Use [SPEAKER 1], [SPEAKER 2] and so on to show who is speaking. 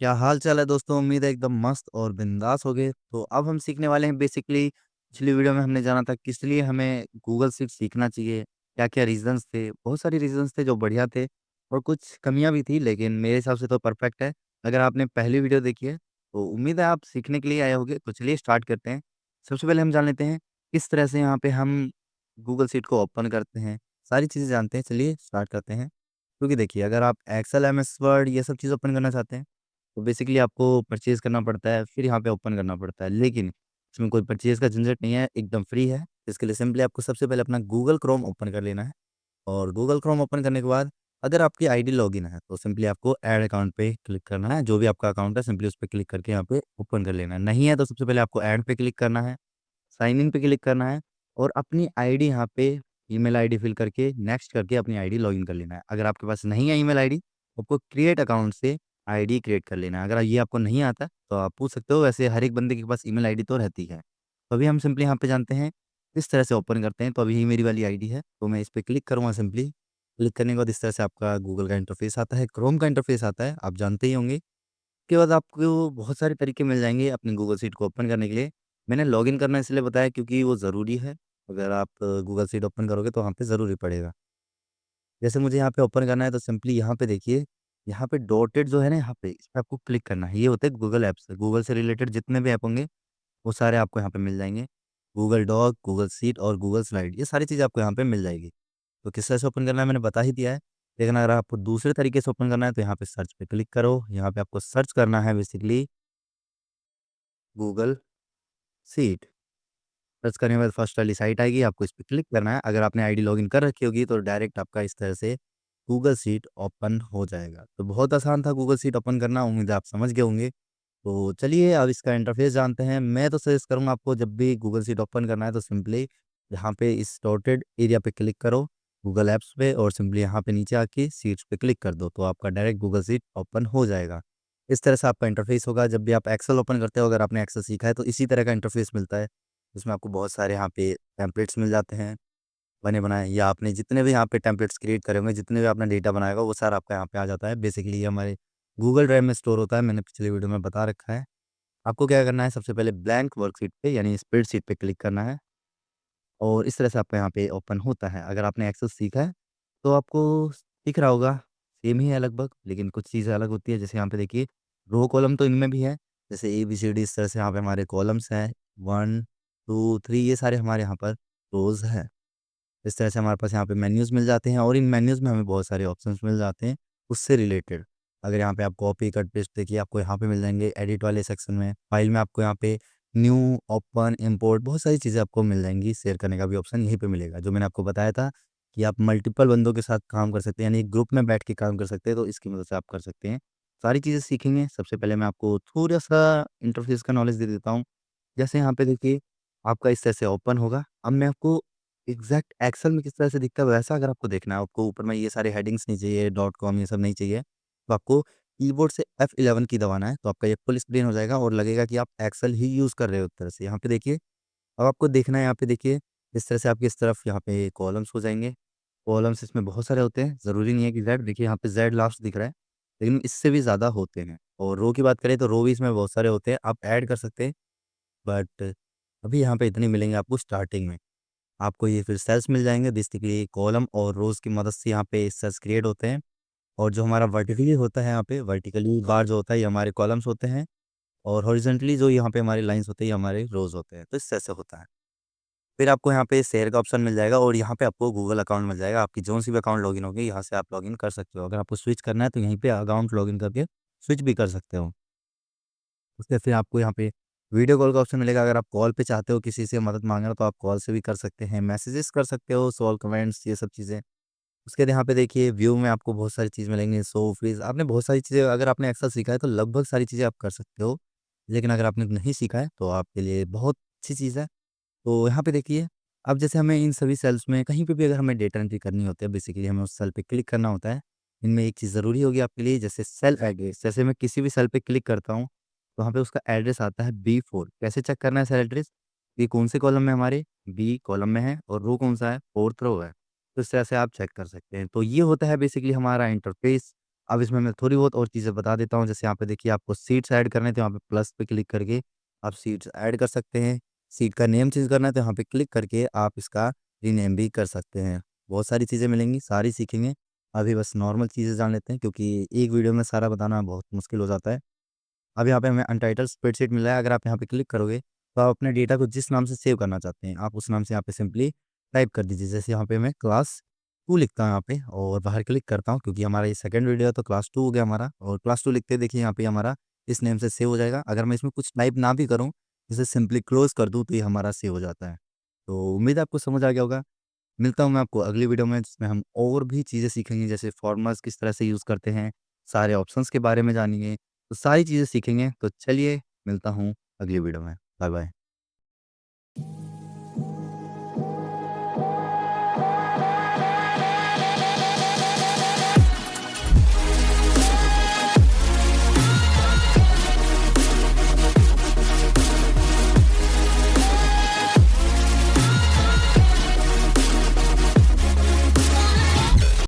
[SPEAKER 1] क्या हाल चाल है दोस्तों। उम्मीद है एकदम मस्त और बिंदास हो गए। तो अब हम सीखने वाले हैं बेसिकली। पिछली वीडियो में हमने जाना था किस लिए हमें गूगल शीट सीखना चाहिए, क्या क्या रीजंस थे। बहुत सारे रीजंस थे जो बढ़िया थे और कुछ कमियां भी थी, लेकिन मेरे हिसाब से तो परफेक्ट है। अगर आपने पहली वीडियो देखी है तो उम्मीद है आप सीखने के लिए आए होंगे। तो चलिए स्टार्ट करते हैं। सबसे पहले हम जान लेते हैं किस तरह से यहाँ पे हम गूगल शीट को ओपन करते हैं। सारी चीज़ें जानते हैं, चलिए स्टार्ट करते हैं। क्योंकि देखिए, अगर आप एक्सेल, एमएस वर्ड ये सब चीज़ ओपन करना चाहते हैं तो बेसिकली आपको परचेज़ करना पड़ता है, फिर यहाँ पे ओपन करना पड़ता है। लेकिन इसमें कोई परचेज़ का झंझट नहीं है, एकदम फ्री है। इसके लिए सिंपली आपको सबसे पहले अपना गूगल क्रोम ओपन कर लेना है और गूगल क्रोम ओपन करने के बाद अगर आपकी आईडी लॉगिन है, तो सिंपली आपको ऐड अकाउंट पे क्लिक करना है। जो भी आपका अकाउंट है, सिंपली उस पे क्लिक करके यहाँ पे ओपन कर लेना है। नहीं है, तो सबसे पहले आपको ऐड पे क्लिक करना है, साइन इन पे क्लिक करना है और अपनी आईडी यहाँ पे ईमेल आईडी फिल करके नेक्स्ट करके अपनी आईडी लॉगिन कर लेना है। अगर आपके पास नहीं है ईमेल आईडी, तो आपको क्रिएट अकाउंट से आईडी क्रिएट कर लेना है। अगर ये आपको नहीं आता तो आप पूछ सकते हो, वैसे हर एक बंदे के पास ईमेल आईडी तो रहती है। तो अभी हम सिंपली यहाँ पे जानते हैं किस तरह से ओपन करते हैं। तो अभी ये मेरी वाली आईडी है, तो मैं इस पे क्लिक करूँगा। सिंपली क्लिक करने के बाद इस तरह से आपका गूगल का इंटरफेस आता है, क्रोम का इंटरफेस आता है, आप जानते ही होंगे। उसके बाद आपको बहुत सारे तरीके मिल जाएँगे अपनी गूगल शीट को ओपन करने के लिए। मैंने लॉगिन करना इसलिए बताया क्योंकि वो ज़रूरी है। अगर आप गूगल शीट ओपन करोगे तो वहाँ पे ज़रूरी पड़ेगा। जैसे मुझे यहाँ पे ओपन करना है तो सिंपली यहाँ पे देखिए, यहाँ पे डॉटेड जो है ना, यहाँ पे इस पे आपको क्लिक करना है। ये होते हैं गूगल ऐप्स। गूगल से रिलेटेड जितने भी ऐप होंगे वो सारे आपको यहाँ पे मिल जाएँगे। गूगल डॉक, गूगल शीट और गूगल स्लाइड, ये सारी चीज़ें आपको यहाँ पे मिल जाएगी। तो किस तरह से ओपन करना है मैंने बता ही दिया है। लेकिन अगर आपको दूसरे तरीके से ओपन करना है तो यहाँ पे सर्च पे क्लिक करो। यहाँ पे आपको सर्च करना है बेसिकली गूगल शीट। सर्च करने के बाद फर्स्ट वाली साइट आएगी, आपको इस पे क्लिक करना है। अगर आपने आईडी लॉगिन कर रखी होगी तो डायरेक्ट आपका इस तरह से गूगल शीट ओपन हो जाएगा। तो बहुत आसान था गूगल शीट ओपन करना, उम्मीद है आप समझ गए होंगे। तो चलिए अब इसका इंटरफेस जानते हैं। मैं तो सजेस्ट करूँगा आपको, जब भी गूगल शीट ओपन करना है तो सिंपली यहाँ पे इस डॉटेड एरिया पे क्लिक करो गूगल ऐप्स पे और सिंपली यहाँ पे नीचे आके शीट्स पे क्लिक कर दो, तो आपका डायरेक्ट गूगल शीट ओपन हो जाएगा। इस तरह से आपका इंटरफेस होगा। जब भी आप एक्सेल ओपन करते हो, अगर आपने एक्सेल सीखा है तो इसी तरह का इंटरफेस मिलता है। इसमें आपको बहुत सारे यहाँ पे टेम्पलेट्स मिल जाते हैं बने-बनाए, या आपने जितने भी यहाँ पे टेम्पलेट्स क्रिएट करे होंगे, जितने भी आपने डेटा बनाया होगा, वो सारा आपका यहाँ पे आ जाता है। बेसिकली ये हमारे गूगल ड्राइव में स्टोर होता है, मैंने पिछली वीडियो में बता रखा है। आपको क्या करना है, सबसे पहले ब्लैंक वर्कशीट पे यानी स्प्रेडशीट पे क्लिक करना है और इस तरह से आपका यहाँ पे ओपन होता है। अगर आपने एक्सेल सीखा है तो आपको दिख रहा होगा, सेम ही है लगभग, लेकिन कुछ चीज़ें अलग होती है। जैसे यहाँ पे देखिए, रो कॉलम तो इनमें भी है, जैसे ABCD इस तरह से यहाँ पे हमारे कॉलम्स हैं, 1, 2, 3 ये सारे हमारे यहाँ पर रोज़ हैं। इस तरह से हमारे पास यहाँ पे मेन्यूज़ मिल जाते हैं और इन मेन्यूज़ में हमें बहुत सारे ऑप्शंस मिल जाते हैं उससे रिलेटेड। अगर यहाँ पे आप कॉपी, कट, पेस्ट देखिए, आपको यहाँ पे मिल जाएँगे एडिट वाले सेक्शन में। फाइल में आपको यहाँ पे न्यू, ओपन, इम्पोर्ट बहुत सारी चीज़ें आपको मिल जाएँगी। शेयर करने का भी ऑप्शन यहीं पे मिलेगा। जो मैंने आपको बताया था कि आप मल्टीपल बंदों के साथ काम कर सकते हैं, यानी एक ग्रुप में बैठ के काम कर सकते हैं, तो इसकी मदद से आप कर सकते हैं। सारी चीज़ें सीखेंगे। सबसे पहले मैं आपको थोड़ा-सा इंटरफ़ेस का नॉलेज दे देता हूँ। जैसे यहाँ पे देखिए, आपका इस तरह से ओपन होगा। अब मैं आपको एग्ज़ैक्ट एक्सेल में किस तरह से दिखता है वैसा अगर आपको देखना है, आपको ऊपर में ये सारे हेडिंग्स नहीं चाहिए, डॉट कॉम ये सब नहीं चाहिए, तो आपको कीबोर्ड से F11 की दबाना है, तो आपका ये फुल स्क्रीन हो जाएगा और लगेगा कि आप एक्सेल ही यूज़ कर रहे हो एक तरह से। यहाँ पे देखिए, अब आपको देखना है, यहाँ पे देखिए, इस तरह से आपकी इस तरफ यहाँ पे कॉलम्स हो जाएँगे। कॉलम्स इसमें बहुत सारे होते हैं, ज़रूरी नहीं है कि ज़ेड, देखिए यहाँ पे ज़ेड लास्ट दिख रहा है, लेकिन इससे भी ज़्यादा होते हैं। और रो की बात करें तो रो भी इसमें बहुत सारे होते हैं, आप ऐड कर सकते हैं, बट अभी यहाँ पे इतने मिलेंगे आपको स्टार्टिंग में। आपको ये फिर सेल्स मिल जाएँगे, बेसिकली कॉलम और रोज़ की मदद से यहाँ पे सेल्स क्रिएट होते हैं। और जो हमारा वर्टिकली होता है, यहाँ पे वर्टिकली बार जो होता है ये हमारे कॉलम्स होते हैं और हॉरिज़ॉन्टली जो यहाँ पे हमारी लाइन्स होती है ये हमारे रोज़ होते हैं। तो इस तरह से होता है। फिर आपको यहाँ पे शेयर का ऑप्शन मिल जाएगा और यहाँ पे आपको गूगल अकाउंट मिल जाएगा। आपकी जो-सी भी अकाउंट लॉगिन होगी, यहाँ से आप लॉगिन कर सकते हो। अगर आपको स्विच करना है तो यहीं पे अकाउंट लॉगिन करके स्विच भी कर सकते हो। उसके फिर आपको यहाँ पे वीडियो कॉल का ऑप्शन मिलेगा। अगर आप कॉल पे चाहते हो किसी से मदद माँगना तो आप कॉल से भी कर सकते हैं। मैसेजेस कर सकते हो, सॉल्व कमेंट्स ये सब चीज़ें। उसके बाद यहाँ पे देखिए, व्यू में आपको बहुत सारी चीज़ मिलेंगी, शो फ्रीज़, आपने बहुत सारी चीज़ें, अगर आपने एक्सेल सीखा है तो लगभग सारी चीज़ें आप कर सकते हो। लेकिन अगर आपने नहीं सीखा है तो आपके लिए बहुत अच्छी चीज़ है। तो यहाँ पे देखिए, अब जैसे हमें इन सभी सेल्स में कहीं पे भी अगर हमें डेटा एंट्री करनी होती है, बेसिकली हमें उस सेल पे क्लिक करना होता है। इनमें एक चीज़ ज़रूरी होगी आपके लिए, जैसे सेल एड्रेस। जैसे मैं किसी भी सेल पे क्लिक करता हूँ, तो वहाँ पे उसका एड्रेस आता है B4। कैसे चेक करना है सेल एड्रेस? ये कौन से कॉलम में हमारे बी कॉलम में है और रो कौन सा है? 4th रो है। तो इस तरह से आप चेक कर सकते हैं। तो ये होता है बेसिकली हमारा इंटरफ़ेस। अब इसमें मैं थोड़ी बहुत और चीज़ें बता देता हूँ, जैसे यहाँ पे देखिए आपको सीट्स ऐड करने हैं, तो यहाँ पे प्लस पे क्लिक करके आप सीट्स ऐड कर सकते हैं। सीट का नेम चेंज करना है, तो यहाँ पे क्लिक करके आप इसका रीनेम भी कर सकते हैं। बहुत सारी चीज़ें मिलेंगी, सारी सीखेंगे। अभी बस नॉर्मल चीज़ें जान लेते हैं, क्योंकि एक वीडियो में सारा बताना बहुत मुश्किल हो जाता है। अब यहाँ पे हमें अनटाइटल्ड स्प्रेडशीट मिल रहा है, अगर आप यहाँ पे क्लिक करोगे, तो आप अपने डेटा को जिस नाम से सेव करना चाहते हैं, आप उस नाम से यहाँ पे सिंपली टाइप कर दीजिए। जैसे यहाँ पे मैं क्लास 2 लिखता हूँ यहाँ पे और बाहर क्लिक करता हूँ, क्योंकि हमारा ये सेकंड वीडियो है, तो क्लास 2 हो गया हमारा, और क्लास 2 लिखते ही देखिए यहाँ पे हमारा इस नेम से सेव हो जाएगा। अगर मैं इसमें कुछ टाइप ना भी करूँ, इसे सिंपली क्लोज़ कर दूँ, तो ये हमारा सेव हो जाता है। तो उम्मीद है आपको समझ आ गया होगा। मिलता हूँ मैं आपको अगली वीडियो में, जिसमें हम और भी चीज़ें सीखेंगे, जैसे फॉर्मूलाज़ किस तरह से यूज़ करते हैं, सारे ऑप्शंस के बारे में जानेंगे, तो सारी चीज़ें सीखेंगे। तो चलिए, मिलता हूँ अगली वीडियो में। Bye bye.